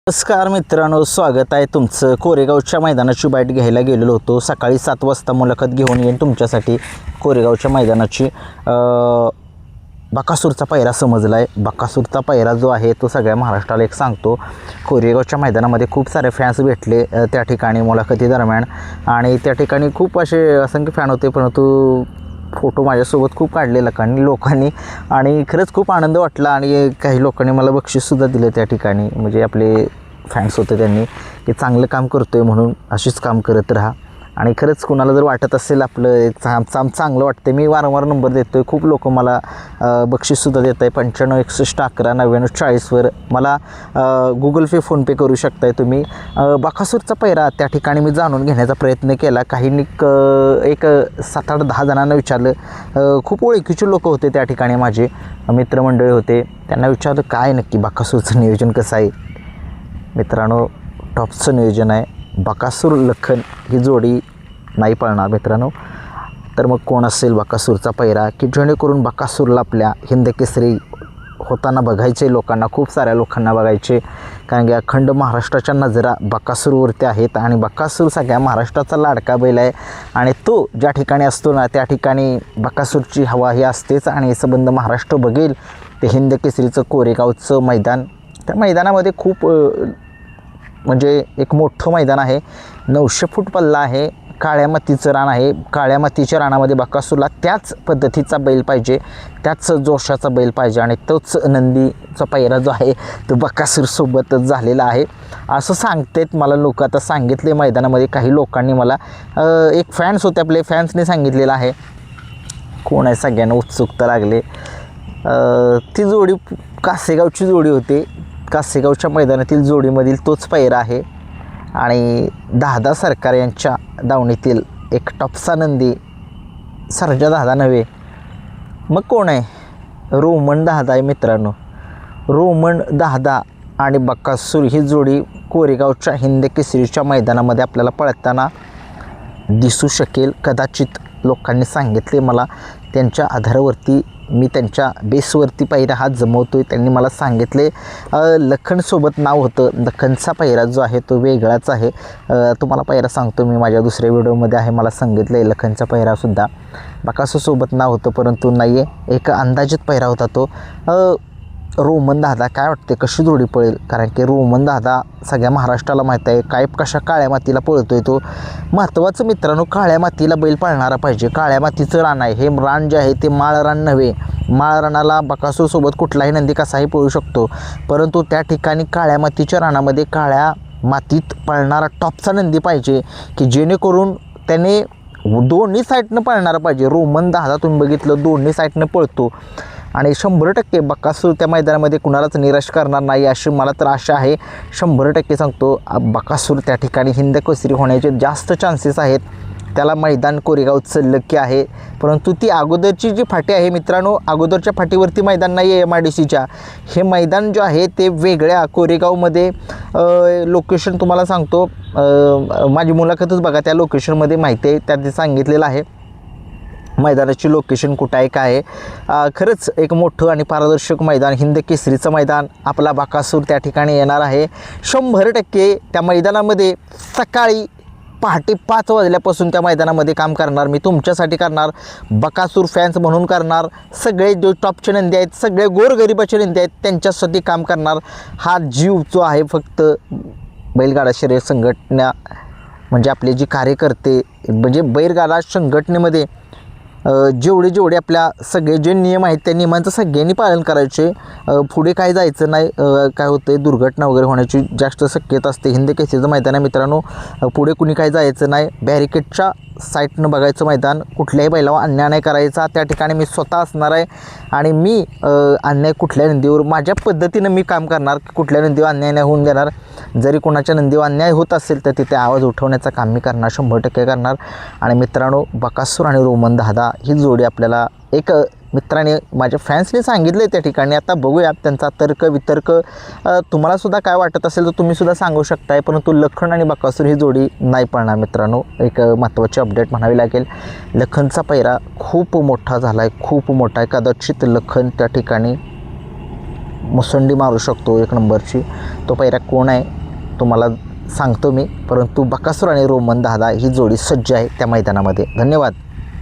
नमस्कार मित्रांनो, स्वागत आहे तुमचं. कोरेगावच्या मैदानाची बाईट घ्यायला गेलेलो होतो. सकाळी 7 वाजता मुलाखत घेऊन येईन तुमच्यासाठी. कोरेगावच्या मैदानाची बकासूरचा पायरा समजला आहे. बकासूरचा पायरा जो आहे तो सगळ्या महाराष्ट्राला एक सांगतो. कोरेगावच्या मैदानामध्ये खूप सारे फॅन्स भेटले त्या ठिकाणी मुलाखती दरम्यान, आणि त्या ठिकाणी खूप असे असंख्य फॅन होते, परंतु फोटो माझ्यासोबत खूप काढले लोकांनी आणि खरंच खूप आनंद वाटला. आणि काही लोकांनी मला बक्षीससुद्धा दिलं त्या ठिकाणी, म्हणजे आपले फॅन्स होते त्यांनी, की चांगलं काम करतो आहे म्हणून अशीच काम करत राहा. आणि खरंच कुणाला जर वाटत असेल आपलं चांगलं वाटतं, मी वारंवार नंबर देतो आहे. खूप लोक मला बक्षीससुद्धा देत आहे. 95 61 11 99 40वर मला गुगल पे फोनपे करू शकताय तुम्ही. बकासूरचा पायरा त्या ठिकाणी मी जाणून घेण्याचा प्रयत्न केला. काहींनी एक 7 8 10 जणांना विचारलं. खूप ओळखीचे लोक होते त्या ठिकाणी, माझे मित्रमंडळी होते. त्यांना विचारलं काय नक्की बकासूरचं नियोजन कसं आहे. मित्रांनो, टॉपचं नियोजन आहे. बकासूर लखन ही जोडी नाही पळणार मित्रांनो, तर मग कोण असेल बकासूरचा पायरा, की जेणेकरून बकासूरला आपल्या हिंदकेसरी होताना बघायचे लोकांना, खूप साऱ्या लोकांना बघायचे. कारण की अखंड महाराष्ट्राच्या नजरा बकासूरवरती आहेत, आणि बकासूर सगळ्या महाराष्ट्राचा लाडका बैल आहे. आणि तो ज्या ठिकाणी असतो ना, त्या ठिकाणी बकासूरची हवा ही असतेच, आणि संबंध महाराष्ट्र बघेल ते हिंदकेसरीचं कोरेगावचं मैदान. त्या मैदानामध्ये खूप म्हणजे एक मोठं मैदान आहे. 900 फूट पल्ला आहे. काळ्या मातीचं रान आहे. काळ्या मातीच्या रानामध्ये बकासूरला त्याच पद्धतीचा बैल पाहिजे, त्याच जोशाचा बैल पाहिजे, आणि तोच नंदीचा पायरा जो आहे तो बकासूरसोबतच झालेला आहे असं सांगतात मला लोक. आता सांगितले मैदानामध्ये काही लोकांनी मला, एक फॅन्स होते आपले, फॅन्सने सांगितलेलं आहे. कोण आहे सगळ्यांना उत्सुकता लागले. ती जोडी कासेगावची जोडी होती. कासेगावच्या मैदानातील जोडीमधील तोच पायरा आहे, आणि दादा सरकार यांच्या दावणीतील एक टॉपचा नंदी सर्जा दादा नव्हे, मग कोण आहे, रोमन दादा आहे मित्रांनो. रोमन दादा आणि बकासूर ही जोडी कोरेगावच्या हिंदकेसरीच्या मैदानामध्ये आपल्याला पळताना दिसू शकेल कदाचित. लोकांनी सांगितले मला, त्यांच्या आधारावरती मी त्यांच्या बेसवरती पायरा हा जमवतो आहे. त्यांनी मला सांगितले लखनसोबत नाव होतं. लखनचा पायरा जो आहे तो वेगळाच आहे. तुम्हाला पायरा सांगतो मी, माझ्या दुसऱ्या व्हिडिओमध्ये आहे. मला सांगितलं आहे लखनचा पायरासुद्धा बकासूरसोबत नाव होतं, परंतु नाही आहे, एक अंदाजित पायरा होता तो. रोमन दादा, काय वाटते कशी जोडी पळेल, कारण की रोमन दादा सगळ्या महाराष्ट्राला माहीत आहे काय कशा काळ्या मातीला पळतो आहे तो. महत्त्वाचं मित्रांनो, काळ्या मातीला बैल पळणारा पाहिजे. काळ्या मातीचं रान आहे हे. रान जे आहे ते माळ रान नव्हे. माळ रानाला बकासूरसोबत कुठलाही नंदी कसाही पळू शकतो, परंतु त्या ठिकाणी काळ्या मातीच्या रानामध्ये काळ्या मातीत पळणारा टॉपचा नंदी पाहिजे, की जेणेकरून त्याने दोन्ही साईडनं पळणारा पाहिजे. रोमन दादा तुम्ही बघितलं दोन्ही साईडनं पळतो, आणि 100% बकासूर त्या मैदानामध्ये कुणालाच निराश करणार नाही अशी मला तर आशा आहे. 100% सांगतो, बकासूर त्या ठिकाणी हिंदकेसरी होण्याचे जास्त चान्सेस आहेत. त्याला मैदान कोरेगावचं लकी आहे, परंतु ती अगोदरची जी फाटी आहे मित्रांनो, अगोदरच्या फाटीवरती मैदान नाही आहे MIDCच्या. हे मैदान जे आहे ते वेगळ्या कोरेगावमध्ये लोकेशन तुम्हाला सांगतो, माझी मुलाखतच बघा, त्या लोकेशनमध्ये माहिती आहे, त्यात सांगितलेलं आहे मैदानाची लोकेशन कुठं आहे काय आहे. खरंच एक मोठं आणि पारदर्शक मैदान, हिंदकेसरीचं मैदान. आपला बकासूर त्या ठिकाणी येणार आहे 100%. त्या मैदानामध्ये सकाळी पहाटे 5 वाजल्यापासून त्या मैदानामध्ये काम करणार मी, तुमच्यासाठी करणार, बकासूर फॅन्स म्हणून करणार. सगळे जो टॉपचे नंदी आहेत, सगळे गोरगरिबाचे नंदी आहेत, त्यांच्यासाठी काम करणार. हा जीव जो आहे फक्त बैलगाडा शर्यत संघटना, म्हणजे आपले जे कार्यकर्ते, म्हणजे बैलगाडा संघटनेमध्ये जेवढे आपल्या सगळे जे नियम आहेत त्या नियमांचं सगळ्यांनी पालन करायचे. पुढे काय जायचं नाही. काय होतं आहे, दुर्घटना वगैरे होण्याची जास्त शक्यता असते. हिंदकेसरीचं मैदान आहे मित्रांनो, पुढे कुणी काय जायचं नाही. बॅरिकेडच्या साईडनं बघायचं मैदान. कुठल्याही बैलावर अन्याय नाही करायचा. त्या ठिकाणी मी स्वतः असणार आहे, आणि मी अन्याय कुठल्या नंदीवर माझ्या पद्धतीनं मी काम करणार. कुठल्या नंदीवर अन्याय नाही होऊन देणार. जरी कोणाच्या नंदीवर अन्याय होत असेल तर तिथे आवाज उठवण्याचं काम मी करणार, 100% करणार. आणि मित्रांनो, बकासूर आणि रोमन दादा ही जोडी आपल्याला एक मित्राने माझ्या फॅन्सने सांगितले त्या ठिकाणी. आता बघूया त्यांचा तर्क वितर्क. तुम्हालासुद्धा काय वाटत असेल तर तुम्हीसुद्धा सांगू शकताय, परंतु लखन आणि बकासूर ही जोडी नाही पळणार मित्रांनो. एक महत्त्वाची अपडेट म्हणावी लागेल. लखनचा पायरा खूप मोठा झाला आहे, खूप मोठा आहे. कदाचित लखन त्या ठिकाणी मुसंडी मारू शकतो एक नंबरची. तो पैरा कोण आहे तुम्हाला सांगतो मी, परंतु बकासूर आणि रोमन दादा ही जोडी सज्ज आहे त्या मैदानामध्ये. धन्यवाद.